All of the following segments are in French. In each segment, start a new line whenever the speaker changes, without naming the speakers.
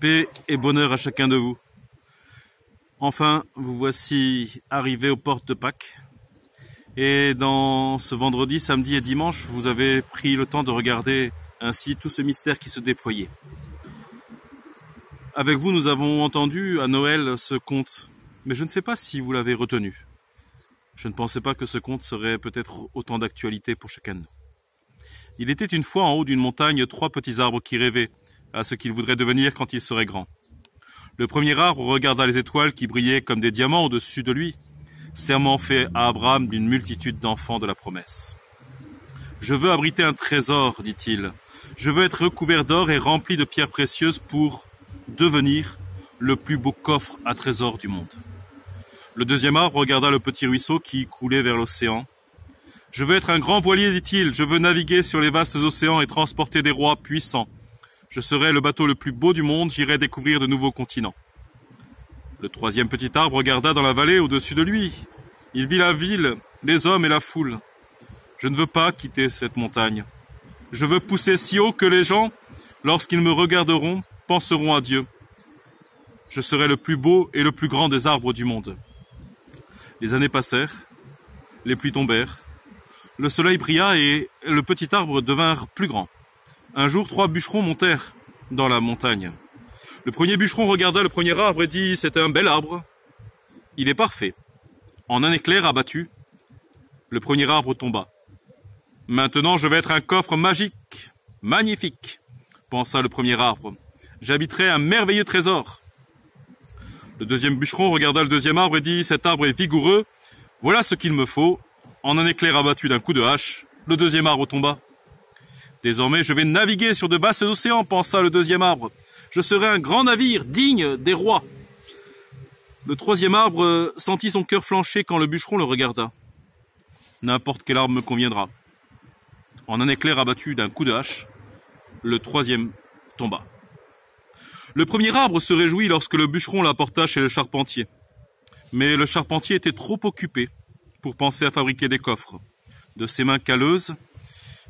Paix et bonheur à chacun de vous. Enfin, vous voici arrivés aux portes de Pâques. Et dans ce vendredi, samedi et dimanche, vous avez pris le temps de regarder ainsi tout ce mystère qui se déployait. Avec vous, nous avons entendu à Noël ce conte, mais je ne sais pas si vous l'avez retenu. Je ne pensais pas que ce conte serait peut-être autant d'actualité pour chacun de nous. Il était une fois en haut d'une montagne 3 petits arbres qui rêvaient à ce qu'ils voudraient devenir quand ils seraient grands. Le premier arbre regarda les étoiles qui brillaient comme des diamants au-dessus de lui, serment fait à Abraham d'une multitude d'enfants de la promesse. « Je veux abriter un trésor, dit-il. Je veux être recouvert d'or et rempli de pierres précieuses pour devenir le plus beau coffre à trésors du monde. » Le deuxième arbre regarda le petit ruisseau qui coulait vers l'océan. « Je veux être un grand voilier, dit-il. Je veux naviguer sur les vastes océans et transporter des rois puissants. Je serai le bateau le plus beau du monde, j'irai découvrir de nouveaux continents. » Le troisième petit arbre regarda dans la vallée au-dessus de lui. Il vit la ville, les hommes et la foule. « Je ne veux pas quitter cette montagne. Je veux pousser si haut que les gens, lorsqu'ils me regarderont, penseront à Dieu. Je serai le plus beau et le plus grand des arbres du monde. » Les années passèrent, les pluies tombèrent, le soleil brilla et le petit arbre devint plus grand. Un jour, 3 bûcherons montèrent dans la montagne. Le premier bûcheron regarda le premier arbre et dit « C'est un bel arbre. Il est parfait. » En un éclair abattu, le premier arbre tomba. « Maintenant, je vais être un coffre magique, magnifique, » pensa le premier arbre. « J'habiterai un merveilleux trésor. » Le deuxième bûcheron regarda le deuxième arbre et dit « Cet arbre est vigoureux. Voilà ce qu'il me faut. » En un éclair abattu d'un coup de hache, le deuxième arbre tomba. « Désormais, je vais naviguer sur de vastes océans, » pensa le deuxième arbre. « Je serai un grand navire, digne des rois. » Le troisième arbre sentit son cœur flancher quand le bûcheron le regarda. « N'importe quel arbre me conviendra. » En un éclair abattu d'un coup de hache, le troisième tomba. Le premier arbre se réjouit lorsque le bûcheron l'apporta chez le charpentier. Mais le charpentier était trop occupé pour penser à fabriquer des coffres. De ses mains calleuses,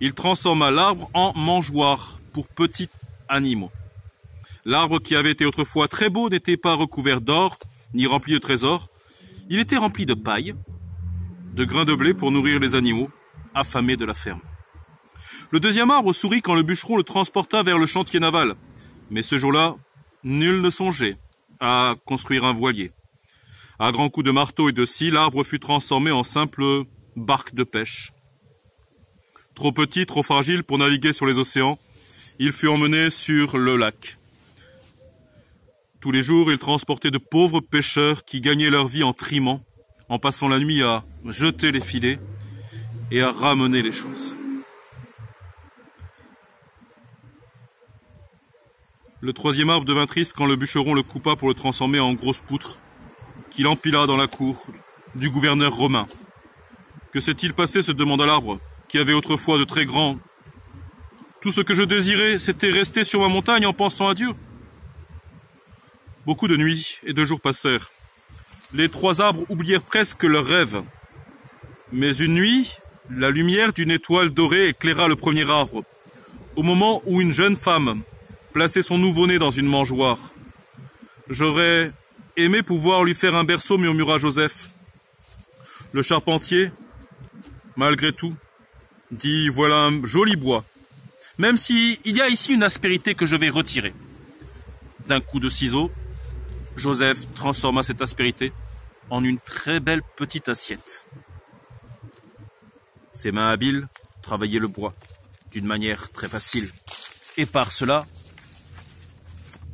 il transforma l'arbre en mangeoire pour petits animaux. L'arbre qui avait été autrefois très beau n'était pas recouvert d'or, ni rempli de trésors. Il était rempli de paille, de grains de blé pour nourrir les animaux affamés de la ferme. Le deuxième arbre sourit quand le bûcheron le transporta vers le chantier naval. Mais ce jour-là, nul ne songeait à construire un voilier. À grands coups de marteau et de scie, l'arbre fut transformé en simple barque de pêche. Trop petit, trop fragile pour naviguer sur les océans, il fut emmené sur le lac. Tous les jours, il transportait de pauvres pêcheurs qui gagnaient leur vie en trimant, en passant la nuit à jeter les filets et à ramener les choses. Le troisième arbre devint triste quand le bûcheron le coupa pour le transformer en grosse poutre qu'il empila dans la cour du gouverneur romain. Que s'est-il passé, se demanda l'arbre, qui avait autrefois de très grands. Tout ce que je désirais, c'était rester sur ma montagne en pensant à Dieu. Beaucoup de nuits et de jours passèrent. Les 3 arbres oublièrent presque leurs rêves. Mais une nuit, la lumière d'une étoile dorée éclaira le premier arbre, au moment où une jeune femme plaçait son nouveau-né dans une mangeoire. « J'aurais aimé pouvoir lui faire un berceau, » murmura Joseph. Le charpentier, malgré tout, dit « Voilà un joli bois, même s'il y a ici une aspérité que je vais retirer. » D'un coup de ciseau, Joseph transforma cette aspérité en une très belle petite assiette. Ses mains habiles travaillaient le bois d'une manière très facile. Et par cela,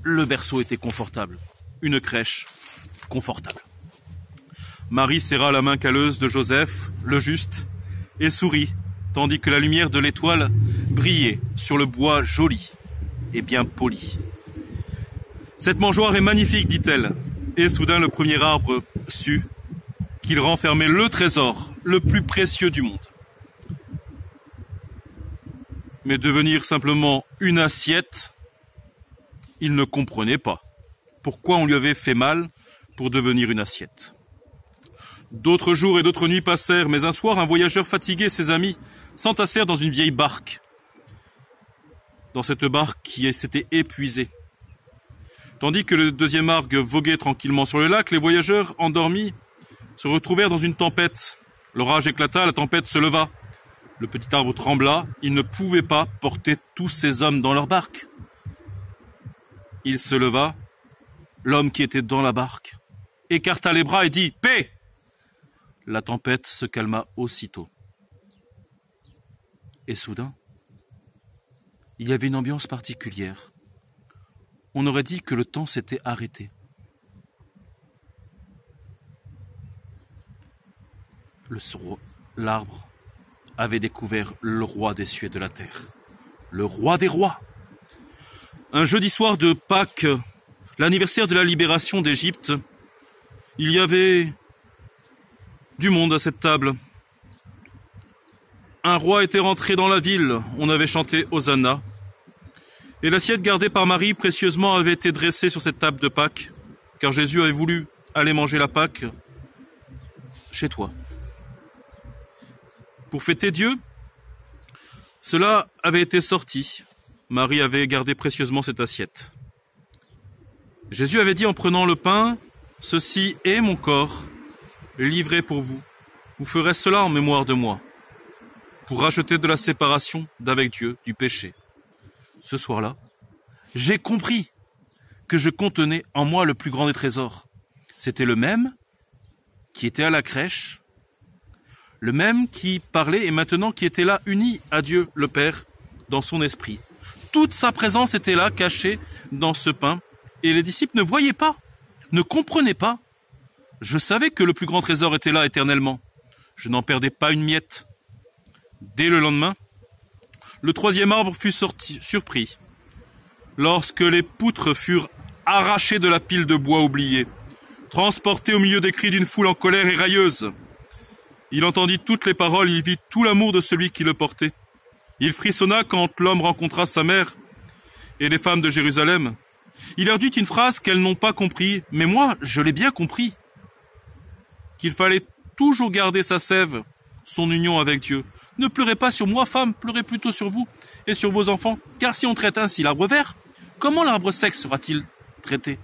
le berceau était confortable. Une crèche confortable. Marie serra la main calleuse de Joseph, le juste, et sourit, tandis que la lumière de l'étoile brillait sur le bois joli et bien poli. « Cette mangeoire est magnifique, dit-elle, et soudain le premier arbre sut qu'il renfermait le trésor le plus précieux du monde. Mais devenir simplement une assiette, il ne comprenait pas pourquoi on lui avait fait mal pour devenir une assiette. D'autres jours et d'autres nuits passèrent, mais un soir, un voyageur fatigué et ses amis s'entassèrent dans une vieille barque. Dans cette barque qui s'était épuisée. Tandis que le deuxième arbre voguait tranquillement sur le lac, les voyageurs, endormis, se retrouvèrent dans une tempête. L'orage éclata, la tempête se leva. Le petit arbre trembla, il ne pouvait pas porter tous ces hommes dans leur barque. Il se leva, l'homme qui était dans la barque écarta les bras et dit « Paix !» La tempête se calma aussitôt. Et soudain, il y avait une ambiance particulière. On aurait dit que le temps s'était arrêté. L'arbre avait découvert le roi des cieux et de la terre, le roi des rois. Un jeudi soir de Pâques, l'anniversaire de la libération d'Égypte, il y avait du monde à cette table. Un roi était rentré dans la ville, on avait chanté Hosanna, et l'assiette gardée par Marie précieusement avait été dressée sur cette table de Pâques, car Jésus avait voulu aller manger la Pâques chez toi. Pour fêter Dieu, cela avait été sorti. Marie avait gardé précieusement cette assiette. Jésus avait dit en prenant le pain, « Ceci est mon corps, livré pour vous. Vous ferez cela en mémoire de moi, pour racheter de la séparation d'avec Dieu, du péché. » Ce soir-là, j'ai compris que je contenais en moi le plus grand des trésors. C'était le même qui était à la crèche, le même qui parlait et maintenant qui était là, uni à Dieu le Père, dans son esprit. Toute sa présence était là, cachée dans ce pain, et les disciples ne voyaient pas, ne comprenaient pas. Je savais que le plus grand trésor était là éternellement. Je n'en perdais pas une miette. Dès le lendemain, le troisième arbre fut surpris, lorsque les poutres furent arrachées de la pile de bois oubliée, transportées au milieu des cris d'une foule en colère et railleuse. Il entendit toutes les paroles, il vit tout l'amour de celui qui le portait. Il frissonna quand l'homme rencontra sa mère et les femmes de Jérusalem. Il leur dit une phrase qu'elles n'ont pas compris, mais moi, je l'ai bien compris. Qu'il fallait toujours garder sa sève, son union avec Dieu. Ne pleurez pas sur moi, femme, pleurez plutôt sur vous et sur vos enfants, car si on traite ainsi l'arbre vert, comment l'arbre sec sera-t-il traité?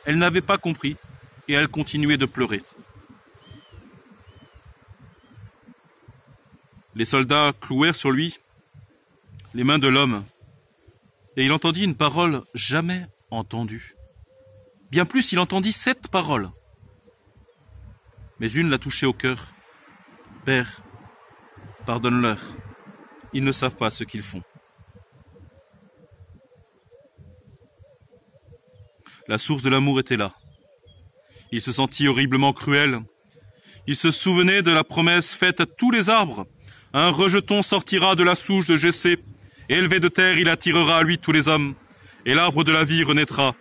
Elle n'avait pas compris et elle continuait de pleurer. Les soldats clouèrent sur lui les mains de l'homme, et il entendit une parole jamais entendue. Bien plus, il entendit 7 paroles. Mais une l'a touché au cœur. « Père, pardonne-leur, ils ne savent pas ce qu'ils font. » La source de l'amour était là. Il se sentit horriblement cruel. Il se souvenait de la promesse faite à tous les arbres. Un rejeton sortira de la souche de Jessé. Élevé de terre, il attirera à lui tous les hommes. Et l'arbre de la vie renaîtra.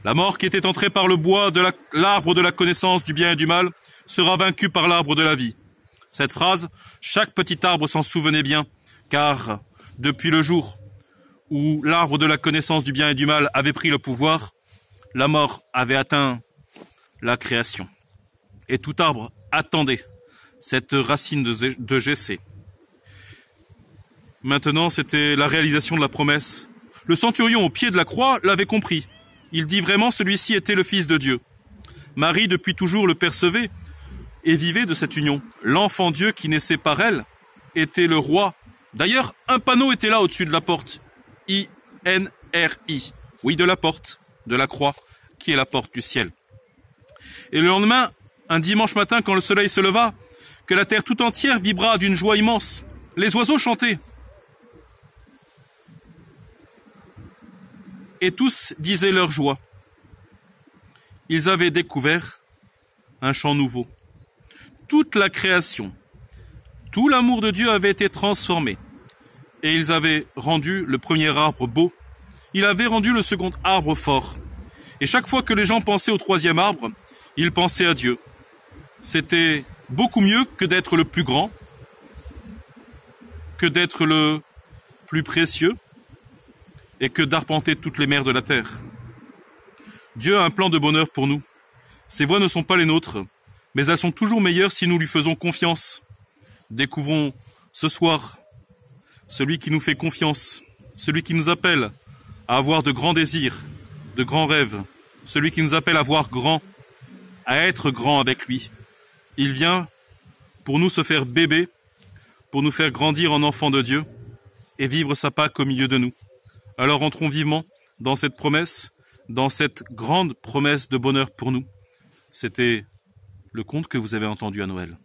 La mort qui était entrée par le bois de l'arbre de la connaissance du bien et du mal sera vaincue par l'arbre de la vie. Cette phrase, chaque petit arbre s'en souvenait bien, car depuis le jour où l'arbre de la connaissance du bien et du mal avait pris le pouvoir, la mort avait atteint la création. Et tout arbre attendait cette racine de Jessé. Maintenant, c'était la réalisation de la promesse. Le centurion au pied de la croix l'avait compris. Il dit vraiment celui-ci était le Fils de Dieu. Marie, depuis toujours, le percevait et vivait de cette union. L'enfant Dieu qui naissait par elle était le roi. D'ailleurs, un panneau était là au-dessus de la porte. I-N-R-I. Oui, de la porte, de la croix, qui est la porte du ciel. Et le lendemain, un dimanche matin, quand le soleil se leva, que la terre tout entière vibra d'une joie immense. Les oiseaux chantaient. Et tous disaient leur joie. Ils avaient découvert un chant nouveau. Toute la création, tout l'amour de Dieu avait été transformé. Et ils avaient rendu le premier arbre beau. Il avait rendu le second arbre fort. Et chaque fois que les gens pensaient au troisième arbre, ils pensaient à Dieu. C'était beaucoup mieux que d'être le plus grand, que d'être le plus précieux, et que d'arpenter toutes les mers de la terre. Dieu a un plan de bonheur pour nous. Ses voies ne sont pas les nôtres, mais elles sont toujours meilleures si nous lui faisons confiance. Découvrons ce soir celui qui nous fait confiance, celui qui nous appelle à avoir de grands désirs de grands rêves, celui qui nous appelle à voir grand, à être grand avec lui. Il vient pour nous se faire bébé, pour nous faire grandir en enfants de Dieu et vivre sa Pâque au milieu de nous. Alors entrons vivement dans cette promesse, dans cette grande promesse de bonheur pour nous. C'était le conte que vous avez entendu à Noël.